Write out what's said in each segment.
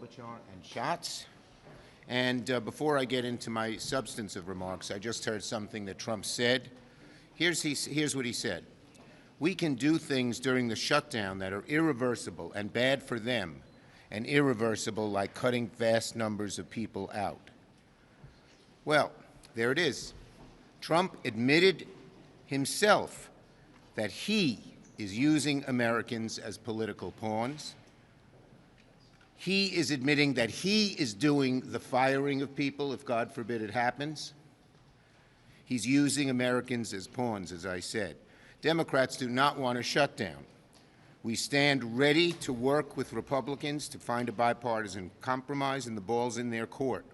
Klobuchar and Schatz. And before I get into my substantive remarks, I just heard something that Trump said. Here's what he said. We can do things during the shutdown that are irreversible and bad for them, and irreversible like cutting vast numbers of people out. Well, there it is. Trump admitted himself that he is using Americans as political pawns. He is admitting that he is doing the firing of people, if God forbid it happens. He's using Americans as pawns, as I said. Democrats do not want a shutdown. We stand ready to work with Republicans to find a bipartisan compromise, and the ball's in their court.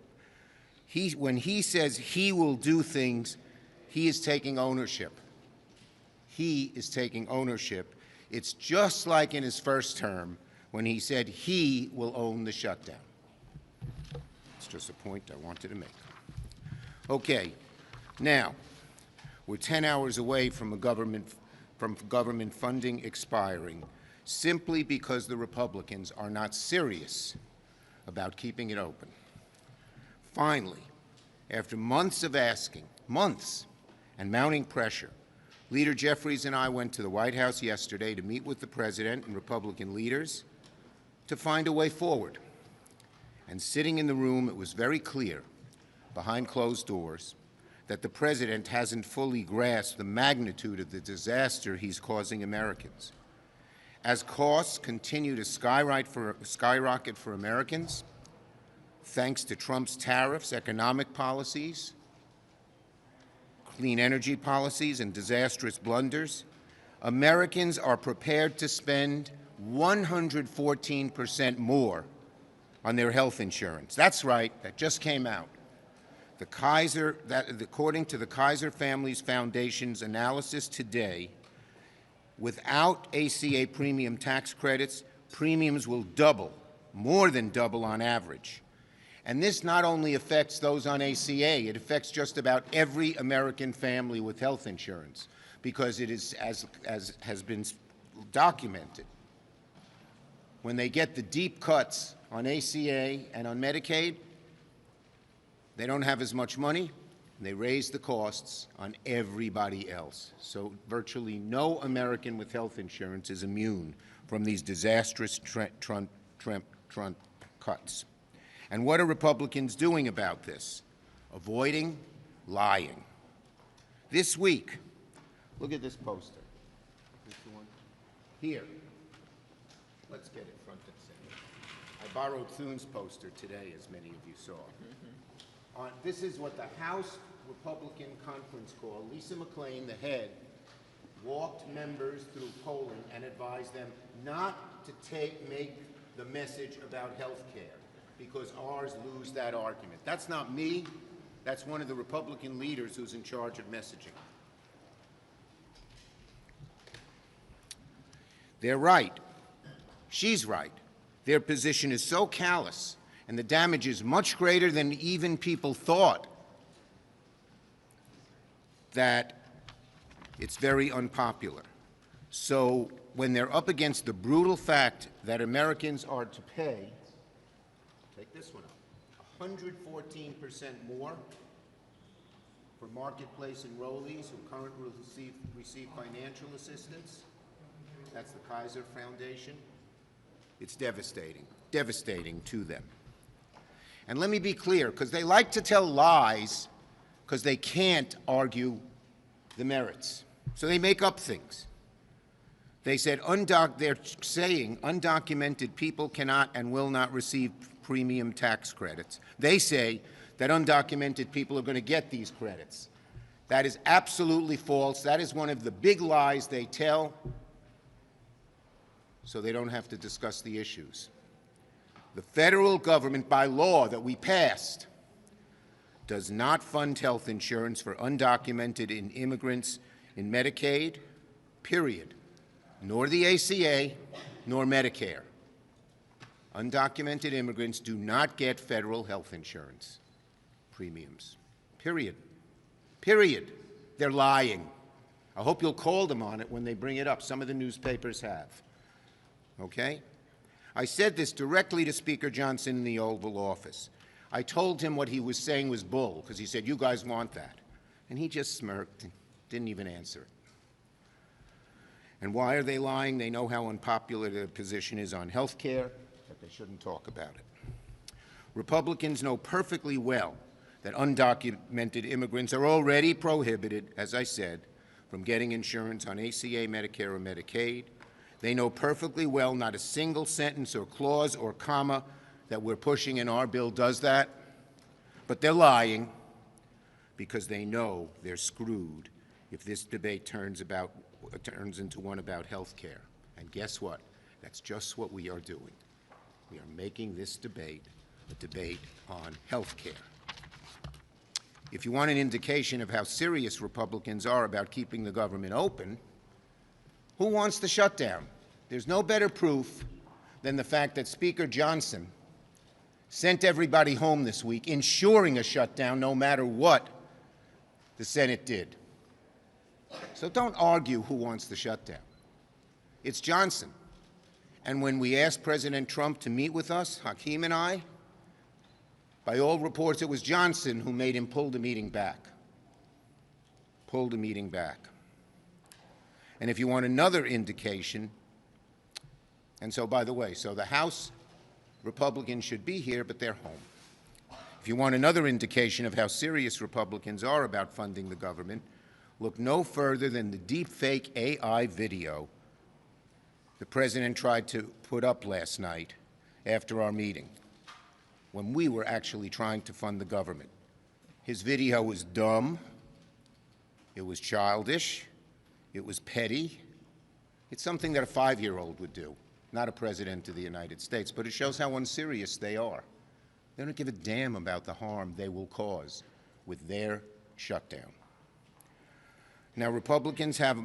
When he says he will do things, he is taking ownership. He is taking ownership. It's just like in his first term when he said he will own the shutdown. It's just a point I wanted to make. Okay, now, we're 10 hours away from government funding expiring simply because the Republicans are not serious about keeping it open. Finally, after months of asking, and mounting pressure, Leader Jeffries and I went to the White House yesterday to meet with the President and Republican leaders to find a way forward. And sitting in the room, it was very clear, behind closed doors, that the President hasn't fully grasped the magnitude of the disaster he's causing Americans. As costs continue to skyrocket for Americans, thanks to Trump's tariffs, economic policies, clean energy policies, and disastrous blunders, Americans are prepared to spend 114% more on their health insurance. That's right, that just came out. According to the Kaiser Family's Foundation's analysis today, without ACA premium tax credits, premiums will double, more than double on average. And this not only affects those on ACA, it affects just about every American family with health insurance, because it is, as has been documented, when they get the deep cuts on ACA and on Medicaid, they don't have as much money, and they raise the costs on everybody else. So virtually no American with health insurance is immune from these disastrous Trump cuts. And what are Republicans doing about this? Avoiding lying. This week, look at this poster. This the one? Here. Let's get it front and center. I borrowed Thune's poster today, as many of you saw. This is what the House Republican Conference called. Lisa McClain, the head, walked members through polling and advised them not to make the message about health care, because ours lose that argument. That's not me. That's one of the Republican leaders who's in charge of messaging. They're right. She's right. Their position is so callous, and the damage is much greater than even people thought, that it's very unpopular. So when they're up against the brutal fact that Americans are to pay, take this one up, 114% more for marketplace enrollees who currently receive financial assistance, that's the Kaiser Foundation, it's devastating to them. And let me be clear, because they like to tell lies because they can't argue the merits. So they make up things. They said, they're saying undocumented people cannot and will not receive premium tax credits. They say that undocumented people are going to get these credits. That is absolutely false. That is one of the big lies they tell, so they don't have to discuss the issues. The federal government, by law that we passed, does not fund health insurance for undocumented immigrants in Medicaid, period, nor the ACA, nor Medicare. Undocumented immigrants do not get federal health insurance premiums, period. Period. They're lying. I hope you'll call them on it when they bring it up. Some of the newspapers have. Okay? I said this directly to Speaker Johnson in the Oval Office. I told him what he was saying was bull, because he said, you guys want that. And he just smirked and didn't even answer it. And why are they lying? They know how unpopular their position is on health care, that they shouldn't talk about it. Republicans know perfectly well that undocumented immigrants are already prohibited, as I said, from getting insurance on ACA, Medicare, or Medicaid. They know perfectly well not a single sentence or clause or comma that we're pushing in our bill does that, but they're lying because they know they're screwed if this debate turns into one about health care. And guess what? That's just what we are doing. We are making this debate a debate on health care. If you want an indication of how serious Republicans are about keeping the government open, who wants the shutdown? There's no better proof than the fact that Speaker Johnson sent everybody home this week, ensuring a shutdown no matter what the Senate did. So don't argue who wants the shutdown. It's Johnson. And when we asked President Trump to meet with us, Hakeem and I, by all reports, it was Johnson who made him pull the meeting back. Pull the meeting back. And if you want another indication, and so, by the way, so the House Republicans should be here, but they're home. If you want another indication of how serious Republicans are about funding the government, look no further than the deepfake AI video the President tried to put up last night after our meeting, when we were actually trying to fund the government. His video was dumb, it was childish, it was petty. It's something that a 5-year-old would do, not a president of the United States, but it shows how unserious they are. They don't give a damn about the harm they will cause with their shutdown. Now, Republicans have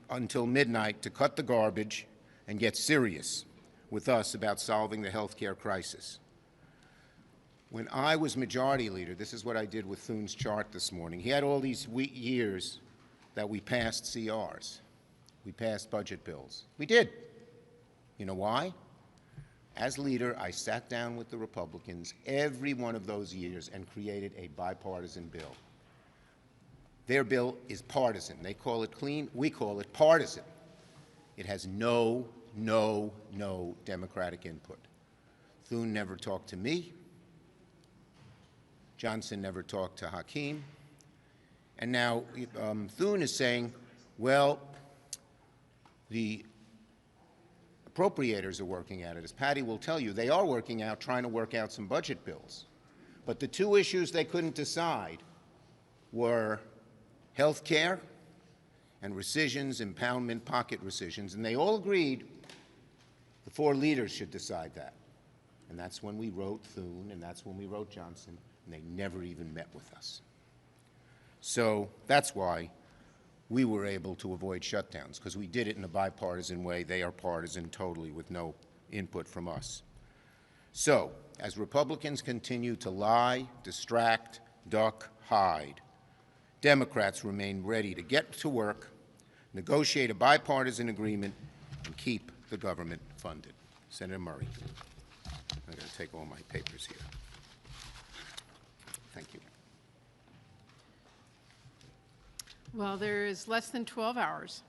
until midnight to cut the garbage and get serious with us about solving the health care crisis. When I was majority leader, this is what I did with Thune's chart this morning. He had all these years that we passed CRs. We passed budget bills. We did. You know why? As leader, I sat down with the Republicans every one of those years and created a bipartisan bill. Their bill is partisan. They call it clean. We call it partisan. It has no Democratic input. Thune never talked to me. Johnson never talked to Hakeem. And now Thune is saying, well, the appropriators are working at it. As Patty will tell you, they are working out, trying to work out some budget bills. But the two issues they couldn't decide were health care and rescissions, impoundment, pocket rescissions. And they all agreed the four leaders should decide that. And that's when we wrote Thune, and that's when we wrote Johnson, and they never even met with us. So that's why we were able to avoid shutdowns, because we did it in a bipartisan way. They are partisan totally with no input from us. So as Republicans continue to lie, distract, duck, hide, Democrats remain ready to get to work, negotiate a bipartisan agreement, and keep the government funded. Senator Murray. I'm going to take all my papers here. Thank you. Well, there is less than 12 hours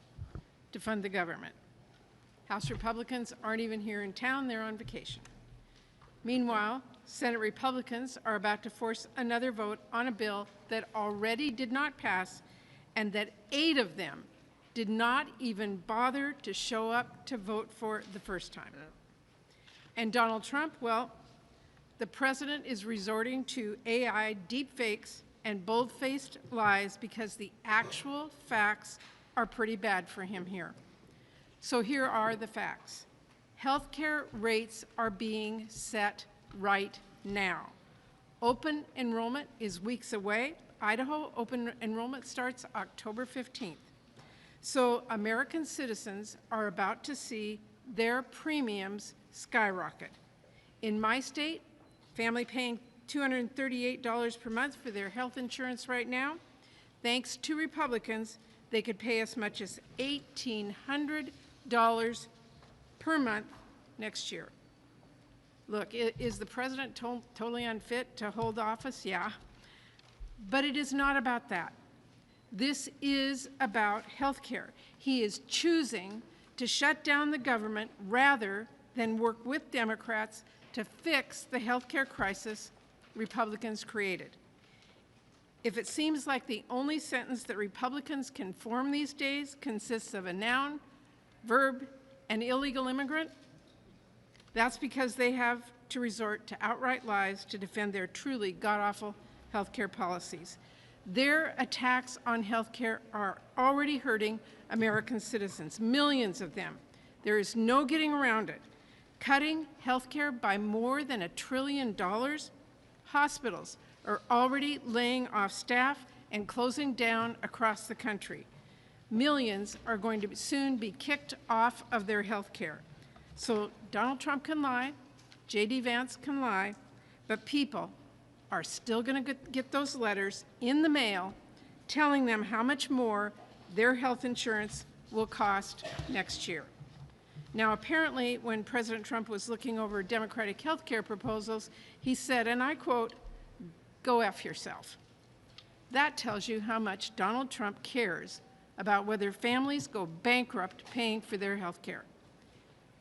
to fund the government. House Republicans aren't even here in town, they're on vacation. Meanwhile, Senate Republicans are about to force another vote on a bill that already did not pass and that 8 of them did not even bother to show up to vote for the first time. And Donald Trump, well, the president is resorting to AI deepfakes and bold-faced lies because the actual facts are pretty bad for him here. So here are the facts. Healthcare rates are being set right now. Open enrollment is weeks away. Idaho open enrollment starts October 15th. So American citizens are about to see their premiums skyrocket. In my state, family paying $238 per month for their health insurance right now, thanks to Republicans, they could pay as much as $1,800 per month next year. Look, is the president totally unfit to hold office? Yeah. But it is not about that. This is about health care. He is choosing to shut down the government rather than work with Democrats to fix the health care crisis Republicans created. If it seems like the only sentence that Republicans can form these days consists of a noun, verb, and illegal immigrant, that's because they have to resort to outright lies to defend their truly god-awful health care policies. Their attacks on health care are already hurting American citizens, millions of them. There is no getting around it. Cutting health care by more than $1 trillion, hospitals are already laying off staff and closing down across the country. Millions are going to soon be kicked off of their health care. So Donald Trump can lie, J.D. Vance can lie, but people are still going to get those letters in the mail telling them how much more their health insurance will cost next year. Now, apparently, when President Trump was looking over Democratic health care proposals, he said, and I quote, "Go F yourself." That tells you how much Donald Trump cares about whether families go bankrupt paying for their health care.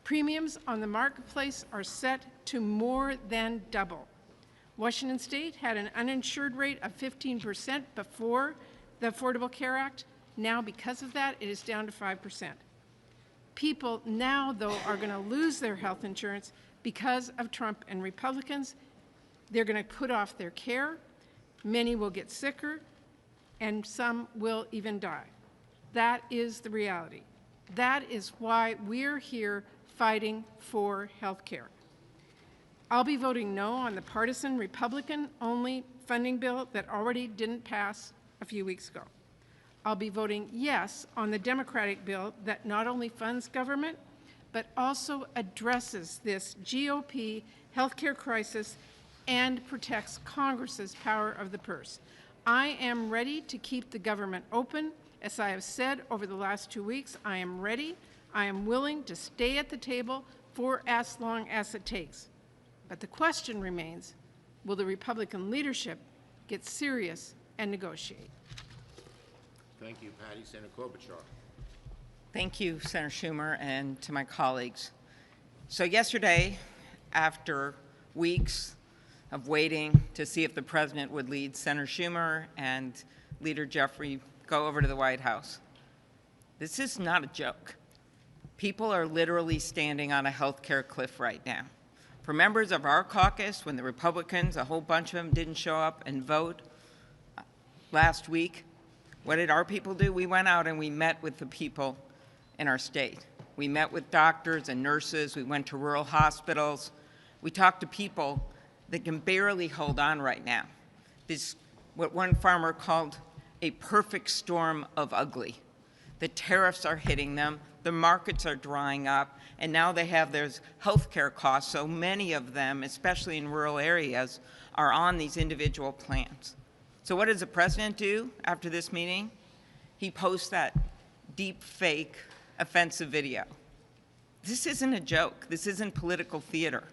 Premiums on the marketplace are set to more than double. Washington State had an uninsured rate of 15% before the Affordable Care Act. Now, because of that, it is down to 5%. People now, though, are going to lose their health insurance because of Trump and Republicans. They're going to put off their care. Many will get sicker, and some will even die. That is the reality. That is why we're here fighting for health care. I'll be voting no on the partisan Republican-only funding bill that already didn't pass a few weeks ago. I'll be voting yes on the Democratic bill that not only funds government, but also addresses this GOP healthcare crisis and protects Congress's power of the purse. I am ready to keep the government open. As I have said over the last 2 weeks, I am ready. I am willing to stay at the table for as long as it takes. But the question remains, will the Republican leadership get serious and negotiate? Thank you, Patty. Senator Klobuchar. Thank you, Senator Schumer, and to my colleagues. So yesterday, after weeks of waiting to see if the president would lead Senator Schumer and Leader Jeffrey go over to the White House, this is not a joke. People are literally standing on a healthcare cliff right now. For members of our caucus, when the Republicans, a whole bunch of them, didn't show up and vote last week, what did our people do? We went out and we met with the people in our state. We met with doctors and nurses. We went to rural hospitals. We talked to people that can barely hold on right now. This, what one farmer called a perfect storm of ugly. The tariffs are hitting them, the markets are drying up, and now they have their health care costs, so many of them, especially in rural areas, are on these individual plans. So what does the president do after this meeting? He posts that deep fake offensive video. This isn't a joke. This isn't political theater.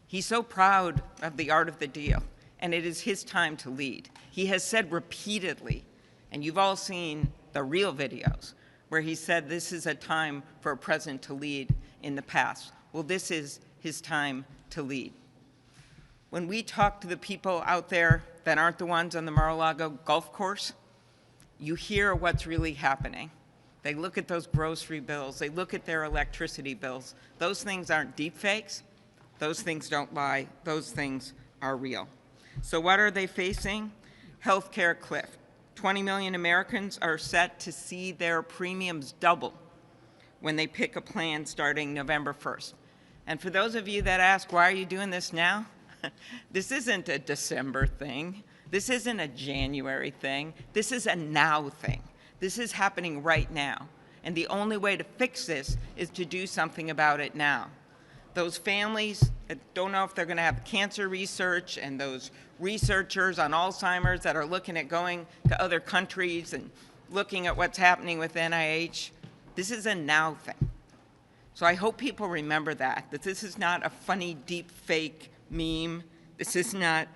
He's so proud of the art of the deal, and it is his time to lead. He has said repeatedly, and you've all seen the real videos, where he said this is a time for a president to lead in the past. Well, this is his time to lead. When we talk to the people out there that aren't the ones on the Mar-a-Lago golf course, you hear what's really happening. They look at those grocery bills. They look at their electricity bills. Those things aren't deep fakes. Those things don't lie. Those things are real. So what are they facing? Healthcare cliff. 20 million Americans are set to see their premiums double when they pick a plan starting November 1st. And for those of you that ask, why are you doing this now? This isn't a December thing. This isn't a January thing. This is a now thing. This is happening right now. And the only way to fix this is to do something about it now. Those families that don't know if they're going to have cancer research, and those researchers on Alzheimer's that are looking at going to other countries and looking at what's happening with NIH, this is a now thing. So I hope people remember that this is not a funny deep fake meme. This is not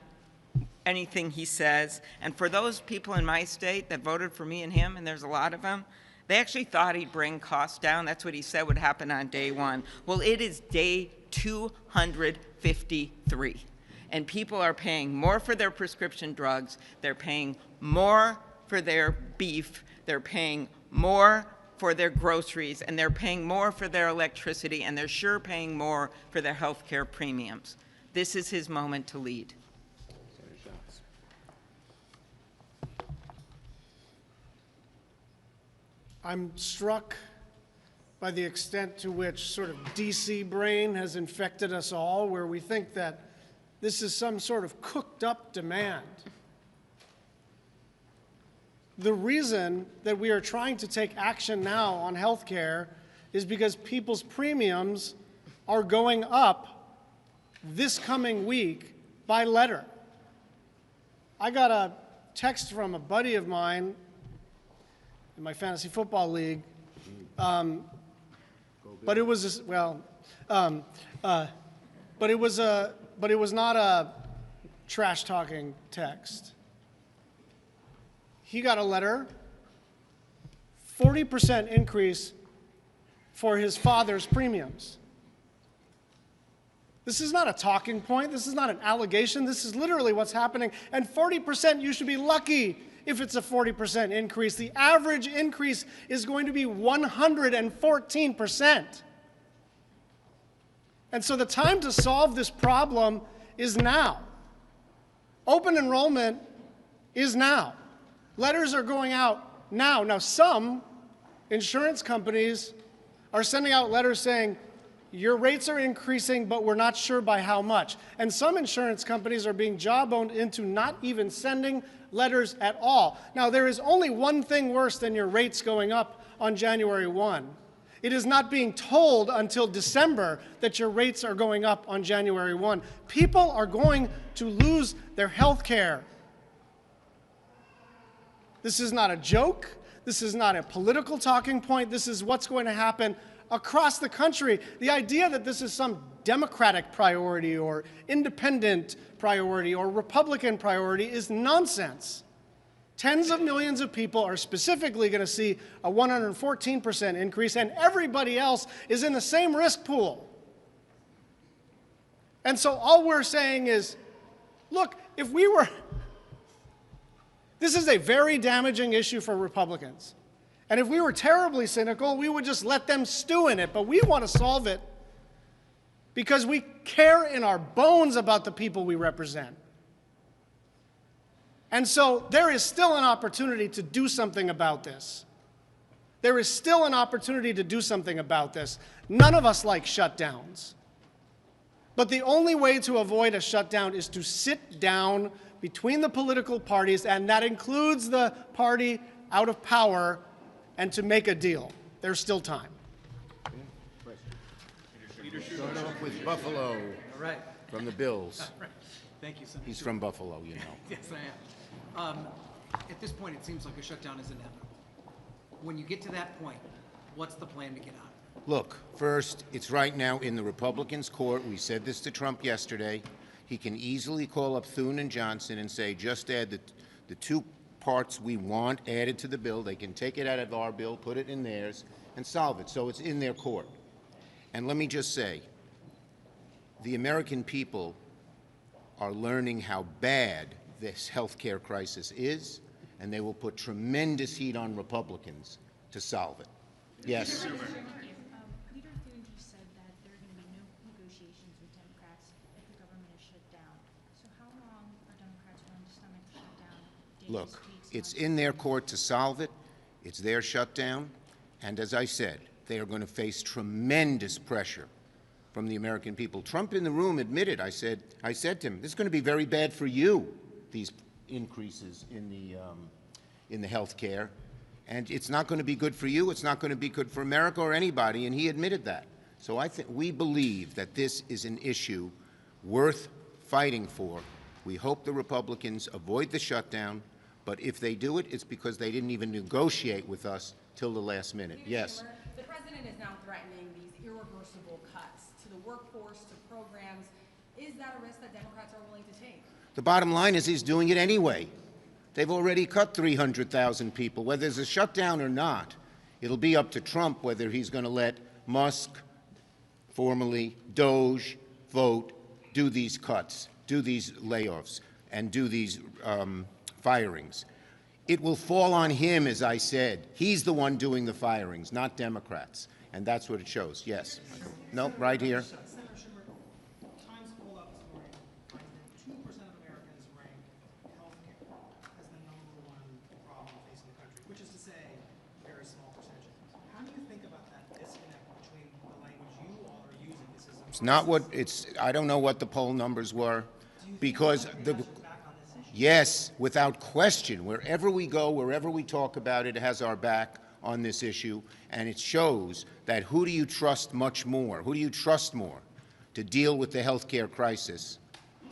anything he says. And for those people in my state that voted for me and him, and there's a lot of them, they actually thought he'd bring costs down. That's what he said would happen on day one. Well, it is day 253. And people are paying more for their prescription drugs. They're paying more for their beef. They're paying more for their groceries, and they're paying more for their electricity, and they're sure paying more for their health care premiums. This is his moment to lead. I'm struck by the extent to which sort of DC brain has infected us all, where we think that this is some sort of cooked up demand. The reason that we are trying to take action now on health care is because people's premiums are going up this coming week by letter. I got a text from a buddy of mine in my fantasy football league, but it was not a trash talking text. He got a letter, 40% increase for his father's premiums. This is not a talking point. This is not an allegation. This is literally what's happening. And 40%, you should be lucky if it's a 40% increase. The average increase is going to be 114%. And so the time to solve this problem is now. Open enrollment is now. Letters are going out now. Now, some insurance companies are sending out letters saying, your rates are increasing, but we're not sure by how much. And some insurance companies are being jawboned into not even sending letters at all. Now, there is only one thing worse than your rates going up on January 1. It is not being told until December that your rates are going up on January 1. People are going to lose their health care. This is not a joke. This is not a political talking point. This is what's going to happen across the country. The idea that this is some Democratic priority or independent priority or Republican priority is nonsense. Tens of millions of people are specifically going to see a 114% increase, and everybody else is in the same risk pool. And so all we're saying is, look, if we were... This is a very damaging issue for Republicans. And if we were terribly cynical, we would just let them stew in it. But we want to solve it because we care in our bones about the people we represent. And so there is still an opportunity to do something about this. There is still an opportunity to do something about this. None of us like shutdowns. But the only way to avoid a shutdown is to sit down between the political parties, and that includes the party out of power, and to make a deal. There's still time. Start off with Buffalo. All right. From the Bills. All right. Thank you, Senator. He's from Buffalo, you know. Yes, I am. At this point, it seems like a shutdown is inevitable. When you get to that point, what's the plan to get out of it? Look, first, it's right now in the Republicans' court. We said this to Trump yesterday. He can easily call up Thune and Johnson and say, just add the two parts we want added to the bill. They can take it out of our bill, put it in theirs, and solve it. So it's in their court. And let me just say, the American people are learning how bad this health care crisis is, and they will put tremendous heat on Republicans to solve it. Yes? Leader Thune just said that there are going to be no negotiations with Democrats if the government is shut down. So how long are Democrats willing to stomach the shutdown? Days, Look, weeks, it's months? in their court to solve it. It's their shutdown. And as I said, they are going to face tremendous pressure from the American people. Trump in the room admitted, I said to him, this is going to be very bad for you, these increases in the health care. And it's not going to be good for you. It's not going to be good for America or anybody. And he admitted that. So I think we believe that this is an issue worth fighting for. We hope the Republicans avoid the shutdown. But if they do it, it's because they didn't even negotiate with us till the last minute. Yes? The president is now threatening these irreversible cuts to the workforce, to programs. Is that a risk that Democrats are willing to take? The bottom line is he's doing it anyway. They've already cut 300,000 people. Whether there's a shutdown or not, it'll be up to Trump whether he's going to let Musk, formerly Doge, vote, do these cuts, do these layoffs, and do these firings. It will fall on him, as I said. He's the one doing the firings, not Democrats. And that's what it shows. Yes. No, right here. Senator Schumer, Times poll out this morning finds that 2% of Americans rank healthcare as the #1 problem facing the country, which is to say, a very small percentage. How do you think about that disconnect between the language you all are using? This is It's not what it's, I don't know what the poll numbers were, because the, yes, without question, wherever we go, wherever we talk about it, it has our back on this issue, and it shows that who do you trust much more? Who do you trust more to deal with the health care crisis?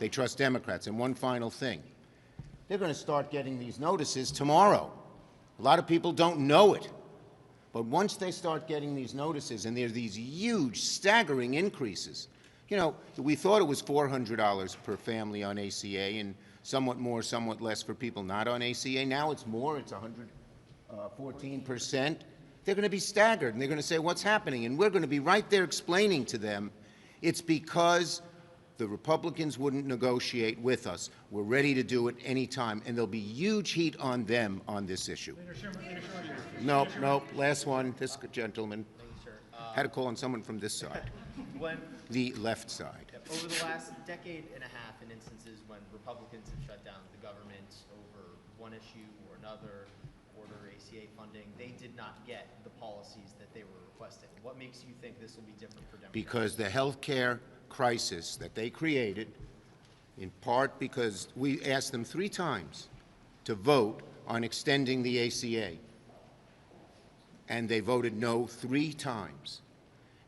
They trust Democrats. And one final thing, they're going to start getting these notices tomorrow. A lot of people don't know it. But once they start getting these notices, and there's these huge, staggering increases, you know, we thought it was $400 per family on ACA, and somewhat more, somewhat less for people not on ACA. Now it's more, it's 114%. They're going to be staggered, and they're going to say, what's happening? And we're going to be right there explaining to them, it's because the Republicans wouldn't negotiate with us. We're ready to do it any time, and there'll be huge heat on them on this issue. Nope, last one, this gentleman. Had to call on someone from this side, the left side. Over the last decade and a half, in instances when Republicans have shut down the government over one issue or another, order ACA funding, they did not get the policies that they were requesting. What makes you think this will be different for Democrats? Because the health care crisis that they created, in part because we asked them 3 times to vote on extending the ACA, and they voted no 3 times.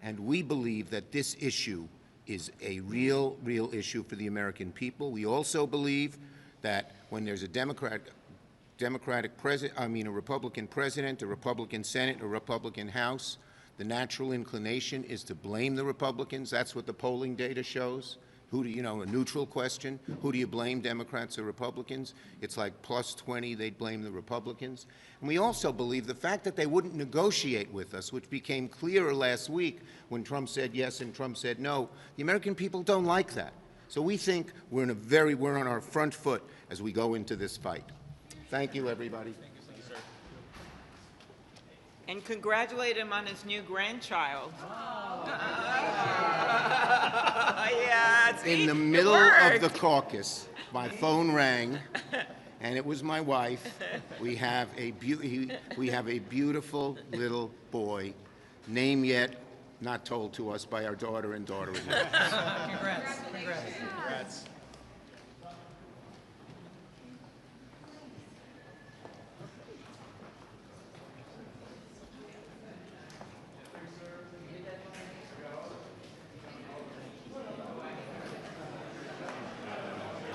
And we believe that this issue is a real issue for the American people. We also believe that when there's a a Republican president, a Republican Senate, a Republican House, the natural inclination is to blame the Republicans. That's what the polling data shows. Who do you know, a neutral question, who do you blame, Democrats or Republicans? It's like +20, they'd blame the Republicans. And we also believe the fact that they wouldn't negotiate with us, which became clearer last week when Trump said yes and Trump said no, the American people don't like that. So we think we're on our front foot as we go into this fight. Thank you, everybody. Thank you, sir. And congratulate him on his new grandchild. Yeah, In the middle of the caucus, my phone rang, and it was my wife. We have a beautiful little boy, name yet not told to us by our daughter and daughter-in-law. Congrats.